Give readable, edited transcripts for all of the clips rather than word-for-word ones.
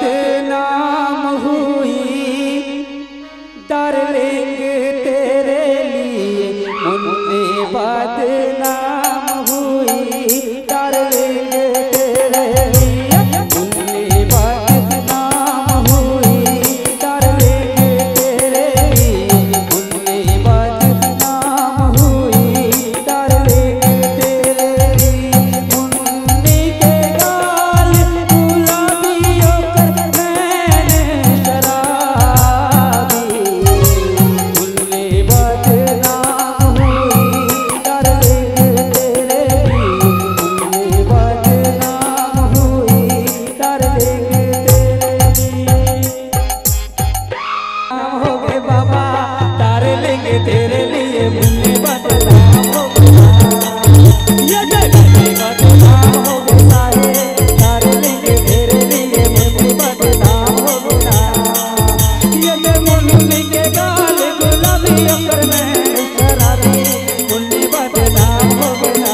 बदनाम हुई डार्लिंग तेरे लिए, मुन्नी बदनाम हुई डार्लिंग तेरे लिए, मुन्नी बदनाम हुई डार्लिंग तेरे लिए, मुन्नी बदनाम हुई डार्लिंग तेरे लिए। मुन्नी के गाल गुलाबियों कर मैंने शराबी, मुन्नी बदनाम हुई डार्लिंग तेरे लिए, मुन्नी बदनाम हुई डार्लिंग तेरे लिए। हो गए बाबा डार्लिंग तेरे लिए, मुन्नी बदनाम हो गया, ये मुन्नी बदनाम हो गया है डार्लिंग तेरे लिए, मुन्नी बदनाम हो गया, ये मुन्नी के गाल गुलाबी अकर में शराबी, मुन्नी बदनाम हो गया,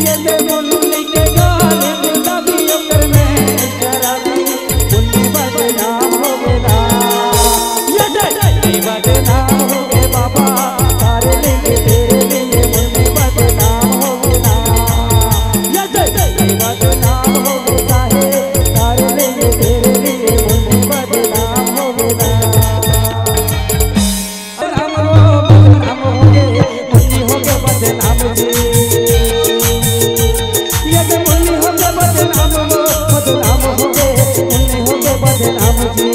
ये मुन्नी के गाल गुलाबी अकर में शराबी, मुन्नी बदनाम हो गया, ये मुन्नी बदनाम हो गए बाबा डार्लिंग तेरे लिए, मुन्नी बदनाम हो गया, ये मुन्नी बदनाम हो गया है डार्लिंग तेरे लिए, मुन्नी बदनाम हो गया। बदनाम हो गए, मुन्नी हो गए बदनाम जी, ये मुन्नी हो गए बदनाम हो गए, मुन्नी हो गए बदनाम जी।